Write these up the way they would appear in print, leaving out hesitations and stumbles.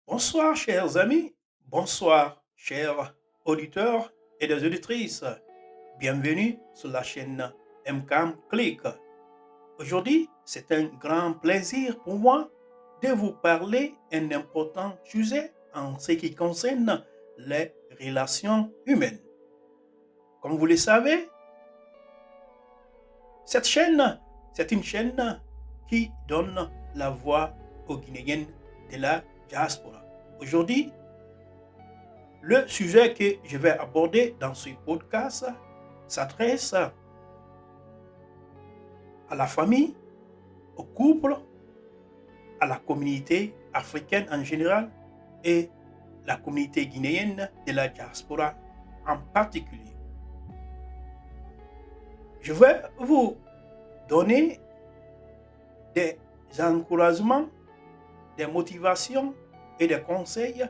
Bonsoir, chers amis. Bonsoir, chers auditeurs et des auditrices. Bienvenue sur la chaîne MCAM Click. Aujourd'hui, c'est un grand plaisir pour moi de vous parler d'un important sujet en ce qui concerne les relations humaines. Comme vous le savez, cette chaîne, c'est une chaîne qui donne la voix aux Guinéens de la diaspora. Aujourd'hui, le sujet que je vais aborder dans ce podcast s'adresse à la famille, au couple, à la communauté africaine en général et la communauté guinéenne de la diaspora en particulier. Je vais vous donner des encouragements, des motivations et des conseils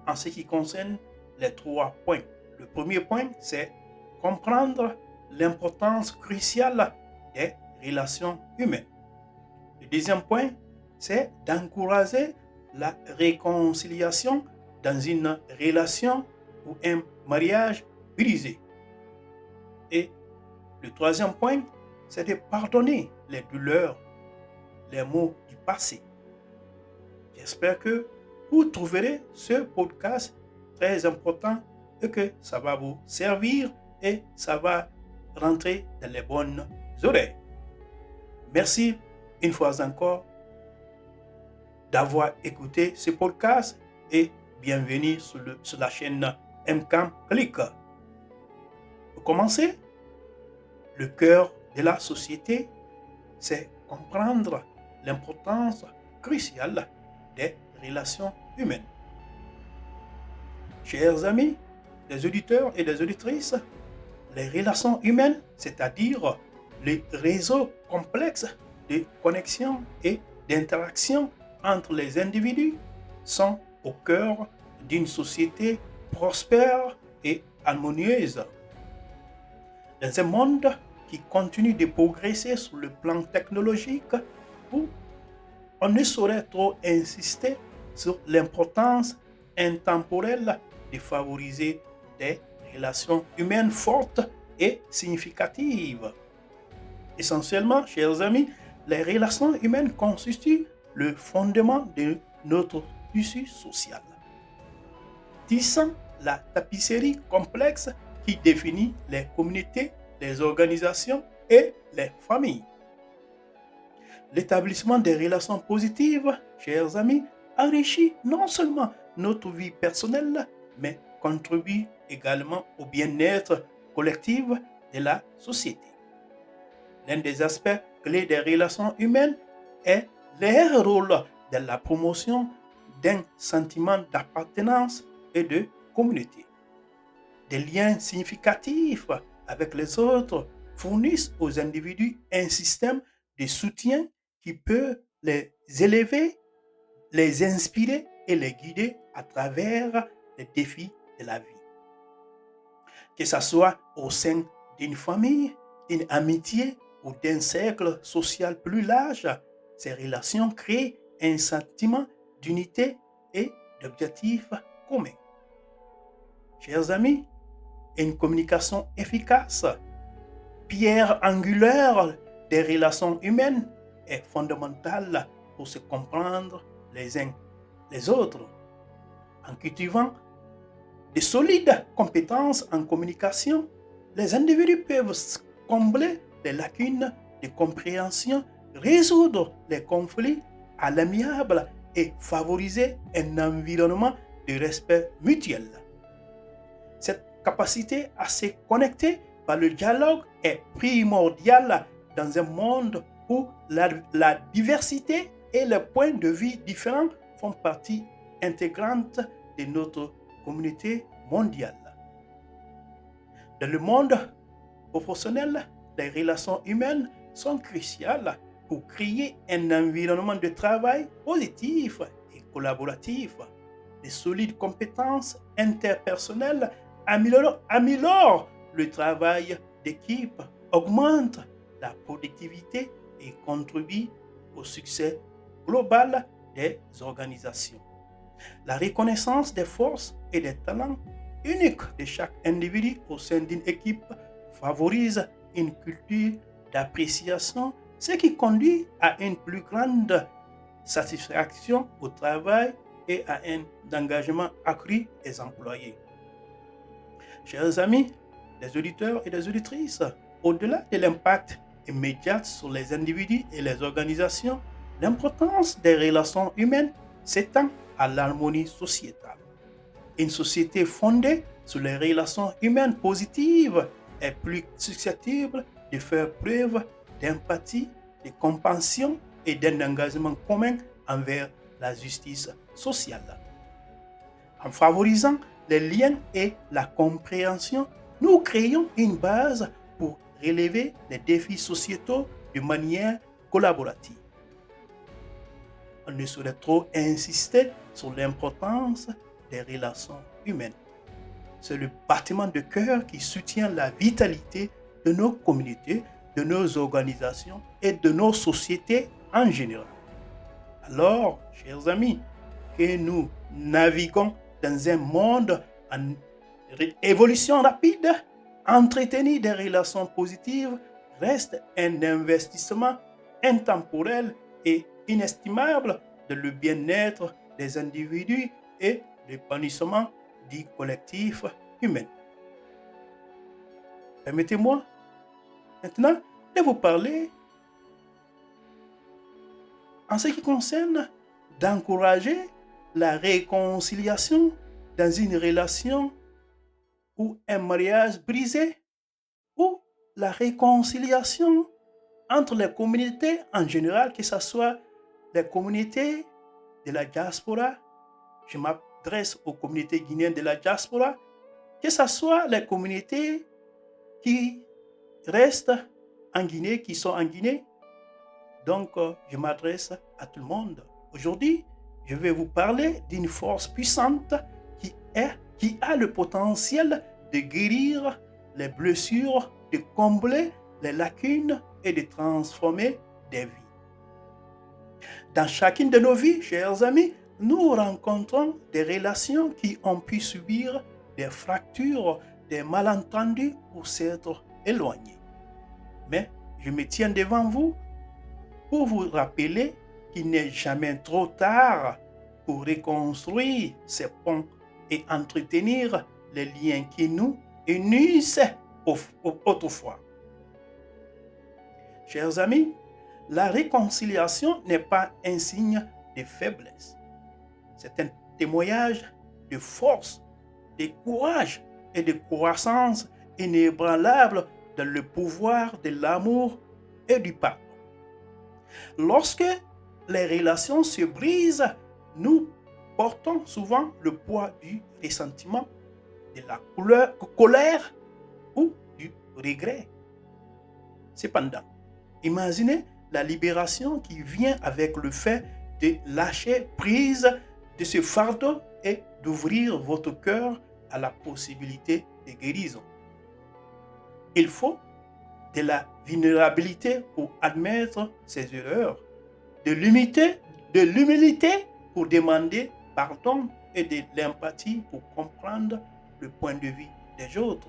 en ce qui concerne les trois points. Le premier point, c'est comprendre l'importance cruciale des relations humaines. Le deuxième point, c'est d'encourager la réconciliation dans une relation ou un mariage brisé. Et le troisième point, c'est de pardonner les douleurs, les maux du passé. J'espère que vous trouverez ce podcast très important et que ça va vous servir et ça va rentrer dans les bonnes oreilles. Merci une fois encore d'avoir écouté ce podcast et bienvenue sur la chaîne MCAM Click. Pour commencer, le cœur de la société, c'est comprendre l'importance cruciale des relations humaines. Chers amis, les auditeurs et les auditrices, les relations humaines, c'est-à-dire les réseaux complexes de connexion et d'interaction entre les individus, sont au cœur d'une société prospère et harmonieuse. Dans un monde qui continue de progresser sur le plan technologique, où on ne saurait trop insister sur l'importance intemporelle de favoriser des relations humaines fortes et significatives. Essentiellement, chers amis, les relations humaines constituent le fondement de notre tissu social, tissant la tapisserie complexe qui définit les communautés, les organisations et les familles. L'établissement des relations positives, chers amis, enrichit non seulement notre vie personnelle, mais contribue également au bien-être collectif de la société. L'un des aspects clés des relations humaines est leur rôle dans la promotion d'un sentiment d'appartenance et de communauté. Des liens significatifs avec les autres fournissent aux individus un système de soutien qui peut les élever, les inspirer et les guider à travers les défis de la vie. Que ce soit au sein d'une famille, d'une amitié ou d'un cercle social plus large, ces relations créent un sentiment d'unité et d'objectifs communs. Chers amis, une communication efficace, pierre angulaire des relations humaines, est fondamentale pour se comprendre les uns les autres. En cultivant de solides compétences en communication, les individus peuvent combler les lacunes de compréhension, résoudre les conflits à l'amiable et favoriser un environnement de respect mutuel. Cette capacité à se connecter par le dialogue est primordiale dans un monde où la diversité et les points de vue différents font partie intégrante de notre communauté mondiale. Dans le monde professionnel, les relations humaines sont cruciales pour créer un environnement de travail positif et collaboratif. Les solides compétences interpersonnelles améliorent le travail d'équipe, augmentent la productivité et contribuent au succès global des organisations. La reconnaissance des forces et des talents uniques de chaque individu au sein d'une équipe favorise une culture d'appréciation, ce qui conduit à une plus grande satisfaction au travail et à un engagement accru des employés. Chers amis, les auditeurs et les auditrices, au-delà de l'impact immédiat sur les individus et les organisations, l'importance des relations humaines s'étend à l'harmonie sociétale. Une société fondée sur les relations humaines positives est plus susceptible de faire preuve d'empathie, de compassion et d'un engagement commun envers la justice sociale. En favorisant les liens et la compréhension, nous créons une base pour relever les défis sociétaux de manière collaborative. On ne saurait trop insister sur l'importance des relations humaines. C'est le battement de cœur qui soutient la vitalité de nos communautés, de nos organisations et de nos sociétés en général. Alors, chers amis, que nous naviguons dans un monde en évolution rapide, entretenir des relations positives reste un investissement intemporel et inestimable dans le bien-être des individus et l'épanouissement du collectif humain. Permettez-moi maintenant de vous parler en ce qui concerne d'encourager la réconciliation dans une relation ou un mariage brisé, ou la réconciliation entre les communautés en général, que ce soit les communautés de la diaspora, je m'adresse aux communautés guinéennes de la diaspora, que ce soit les communautés qui restent en Guinée, qui sont en Guinée. Donc, je m'adresse à tout le monde. Aujourd'hui, je vais vous parler d'une force puissante qui a le potentiel de guérir les blessures, de combler les lacunes et de transformer des vies. Dans chacune de nos vies, chers amis, nous rencontrons des relations qui ont pu subir des fractures, des malentendus ou s'être éloignées. Mais je me tiens devant vous pour vous rappeler qu'il n'est jamais trop tard pour reconstruire ces ponts et entretenir les liens qui nous unissent autrefois. Chers amis, la réconciliation n'est pas un signe de faiblesse. C'est un témoignage de force, de courage et de croissance inébranlable dans le pouvoir de l'amour et du pardon. Lorsque les relations se brisent, nous portons souvent le poids du ressentiment, de la colère ou du regret. Cependant, imaginez la libération qui vient avec le fait de lâcher prise de ce fardeau et d'ouvrir votre cœur à la possibilité de guérison. Il faut de la vulnérabilité pour admettre ses erreurs, de l'humilité pour demander pardon et de l'empathie pour comprendre le point de vue des autres.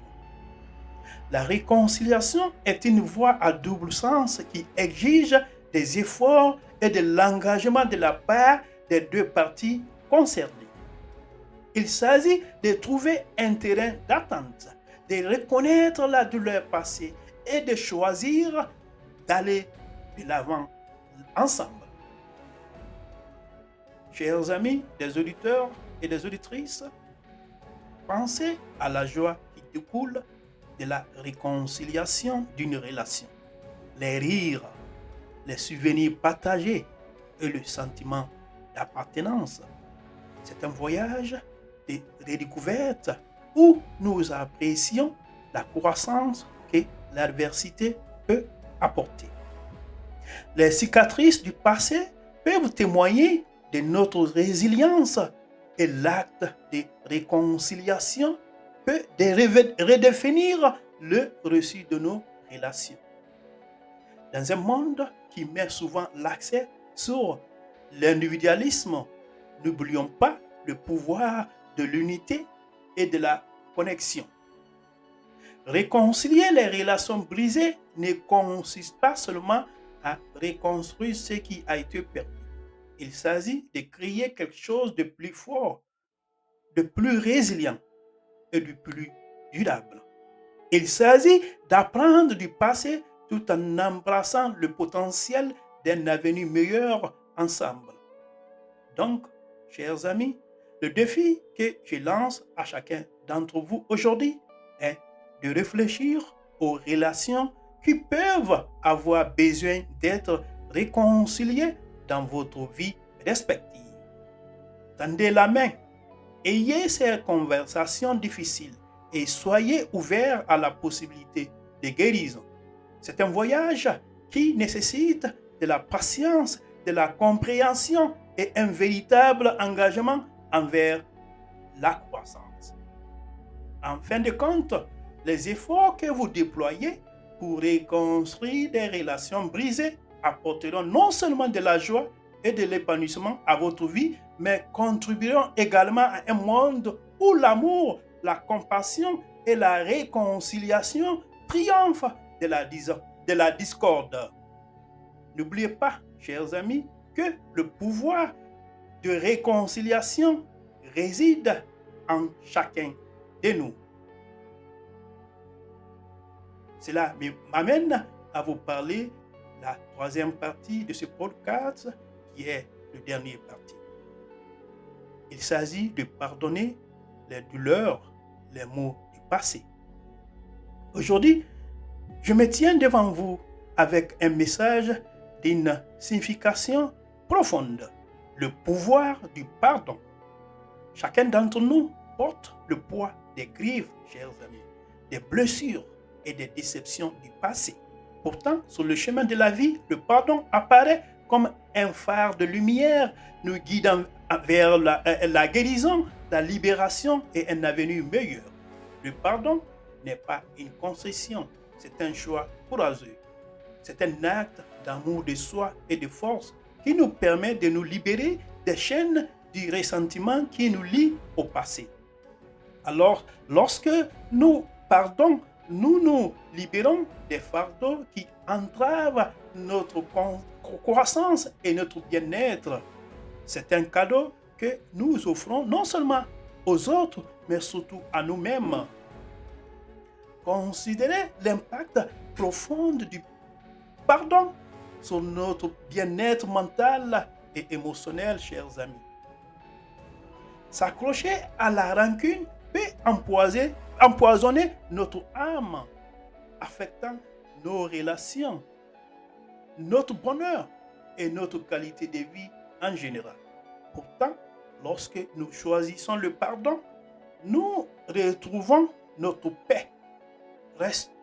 La réconciliation est une voie à double sens qui exige des efforts et de l'engagement de la part des deux parties concernées. Il s'agit de trouver un terrain d'attente, de reconnaître la douleur passée et de choisir d'aller de l'avant ensemble. Chers amis, des auditeurs et des auditrices, pensez à la joie qui découle de la réconciliation d'une relation. Les rires, les souvenirs partagés et le sentiment d'appartenance. C'est un voyage de redécouverte où nous apprécions la croissance que l'adversité peut apporter. Les cicatrices du passé peuvent témoigner de notre résilience et l'acte de réconciliation peut redéfinir le reçu de nos relations. Dans un monde qui met souvent l'accent sur l'individualisme, n'oublions pas le pouvoir de l'unité et de la connexion. Réconcilier les relations brisées ne consiste pas seulement à reconstruire ce qui a été perdu. Il s'agit de créer quelque chose de plus fort, de plus résilient et de plus durable. Il s'agit d'apprendre du passé tout en embrassant le potentiel d'un avenir meilleur ensemble. Donc, chers amis, le défi que je lance à chacun d'entre vous aujourd'hui est de réfléchir aux relations qui peuvent avoir besoin d'être réconciliées dans votre vie respective. Tendez la main, ayez ces conversations difficiles et soyez ouverts à la possibilité de guérison. C'est un voyage qui nécessite de la patience, de la compréhension et un véritable engagement envers la croissance. En fin de compte, les efforts que vous déployez pour reconstruire des relations brisées apporteront non seulement de la joie et de l'épanouissement à votre vie, mais contribueront également à un monde où l'amour, la compassion et la réconciliation triomphent de la discorde. N'oubliez pas, chers amis, que le pouvoir de réconciliation réside en chacun de nous. Cela m'amène à vous parler de la troisième partie de ce podcast qui est le dernier partie. Il s'agit de pardonner les douleurs, les maux du passé. Aujourd'hui, je me tiens devant vous avec un message d'une signification profonde, le pouvoir du pardon. Chacun d'entre nous porte le poids des griefs, chers amis, des blessures et des déceptions du passé. Pourtant, sur le chemin de la vie, le pardon apparaît comme un phare de lumière nous guidant vers la guérison, la libération et un avenir meilleur. Le pardon n'est pas une concession, c'est un choix courageux. C'est un acte d'amour de soi et de force qui nous permet de nous libérer des chaînes du ressentiment qui nous lient au passé. Alors, lorsque nous pardonnons, nous nous libérons des fardeaux qui entravent notre croissance et notre bien-être. C'est un cadeau que nous offrons non seulement aux autres, mais surtout à nous-mêmes. Considérez l'impact profond du pardon sur notre bien-être mental et émotionnel, chers amis. S'accrocher à la rancune peut empoisonner notre âme, affectant nos relations, notre bonheur et notre qualité de vie en général. Pourtant, lorsque nous choisissons le pardon, nous retrouvons notre paix,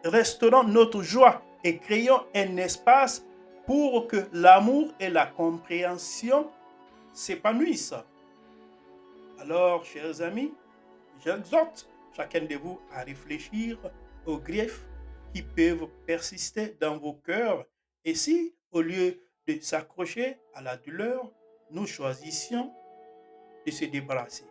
restaurons notre joie et créons un espace pour que l'amour et la compréhension s'épanouissent. Alors, chers amis, j'exhorte chacun de vous à réfléchir aux griefs qui peuvent persister dans vos cœurs et si, au lieu de s'accrocher à la douleur, nous choisissions de se débarrasser.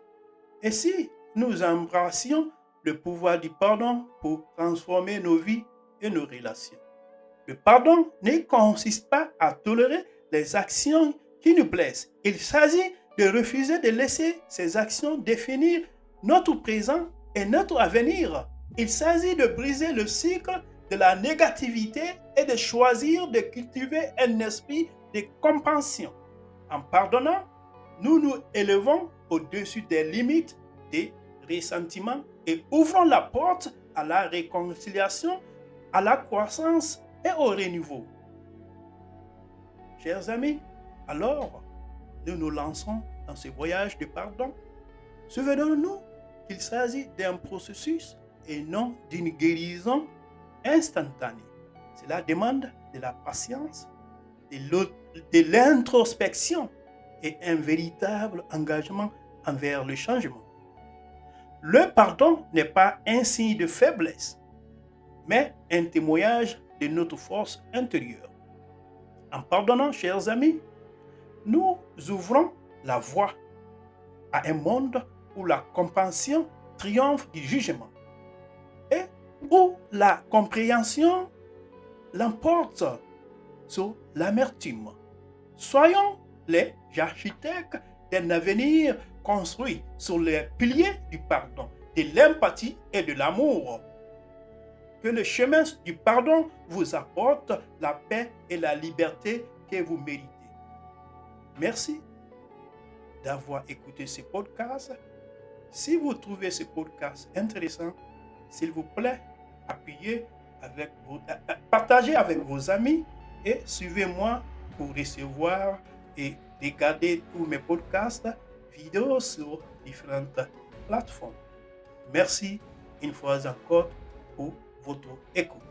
Et si nous embrassions le pouvoir du pardon pour transformer nos vies et nos relations. Le pardon ne consiste pas à tolérer les actions qui nous blessent. Il s'agit de refuser de laisser ces actions définir notre présent et notre avenir. Il s'agit de briser le cycle de la négativité et de choisir de cultiver un esprit de compassion. En pardonnant, nous nous élevons au-dessus des limites des ressentiments et ouvrons la porte à la réconciliation, à la croissance et au renouveau. Chers amis, alors nous nous lançons dans ce voyage de pardon. Souvenons-nous qu'il s'agit d'un processus et non d'une guérison instantanée. Cela demande de la patience, de l'introspection et un véritable engagement envers le changement. Le pardon n'est pas un signe de faiblesse, mais un témoignage de notre force intérieure. En pardonnant, chers amis, nous ouvrons la voie à un monde où la compassion triomphe du jugement et où la compréhension l'emporte sur l'amertume. Soyons les architectes d'un avenir construit sur les piliers du pardon, de l'empathie et de l'amour. Que le chemin du pardon vous apporte la paix et la liberté que vous méritez. Merci d'avoir écouté ce podcast. Si vous trouvez ce podcast intéressant, s'il vous plaît, partagez avec vos amis et suivez-moi pour recevoir et regarder tous mes podcasts, vidéos sur différentes plateformes. Merci une fois encore pour votre écoute.